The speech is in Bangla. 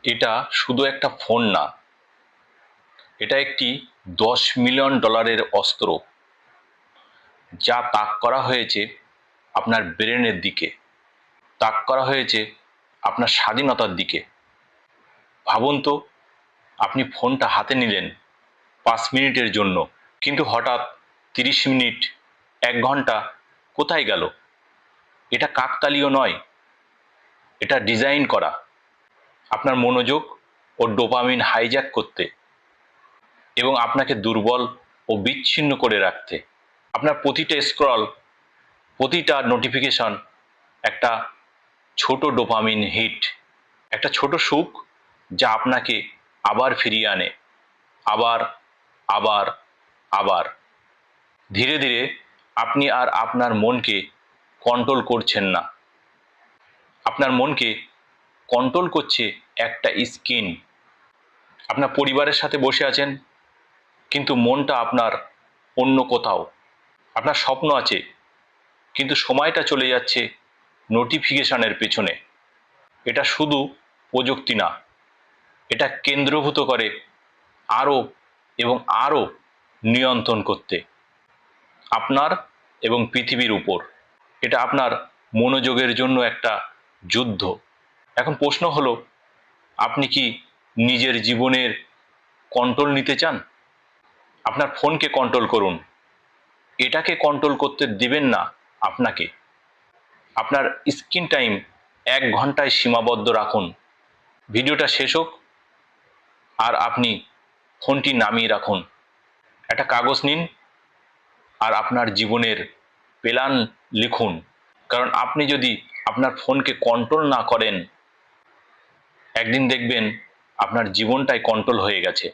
এটা শুধু একটা ফোন না, এটা একটি $10 মিলিয়ন অস্ত্র, যা তাক করা হয়েছে আপনার ব্রেনের দিকে, তাক করা হয়েছে আপনার স্বাধীনতার দিকে। ভাবুন তো, আপনি ফোনটা হাতে নিলেন 5 মিনিটের জন্য, কিন্তু হঠাৎ 30 মিনিট, 1 ঘন্টা কোথায় গেল? এটা কাকতালীয় নয়, এটা ডিজাইন করা আপনার মনোযোগ ও ডোপামিন হাইজ্যাক করতে এবং আপনাকে দুর্বল ও বিচ্ছিন্ন করে রাখতে। আপনার প্রতিটা স্ক্রল, প্রতিটা নোটিফিকেশন একটা ছোট ডোপামিন হিট, একটা ছোট সুখ, যা আপনাকে আবার ফিরিয়ে আনে, আবার আবার আবার। ধীরে ধীরে আপনি আর আপনার মনকে কন্ট্রোল করছেন না, আপনার মনকে কন্ট্রোল করছে একটা স্ক্রিন। আপনার পরিবারের সাথে বসে আছেন, কিন্তু মনটা আপনার অন্য কোথাও। আপনার স্বপ্ন আছে, কিন্তু সময়টা চলে যাচ্ছে নোটিফিকেশনের পেছনে। এটা শুধু প্রযুক্তি না, এটা কেন্দ্রভূত করে আরও এবং আরও নিয়ন্ত্রণ করতে আপনার এবং পৃথিবীর উপর। এটা আপনার মনোযোগের জন্য একটা যুদ্ধ। এখন প্রশ্ন হলো, আপনি কি নিজের জীবনের কন্ট্রোল নিতে চান? আপনার ফোনকে কন্ট্রোল করুন, এটাকে কন্ট্রোল করতে দিবেন না আপনাকে। আপনার স্ক্রিন টাইম 1 ঘন্টায় সীমাবদ্ধ রাখুন। ভিডিওটা শেষ হোক আর আপনি ফোনটি নামিয়ে রাখুন। একটা কাগজ নিন আর আপনার জীবনের প্ল্যান লিখুন। কারণ আপনি যদি আপনার ফোনকে কন্ট্রোল না করেন, একদিন দেখবেন আপনার জীবনটাই কন্ট্রোল হয়ে গেছে।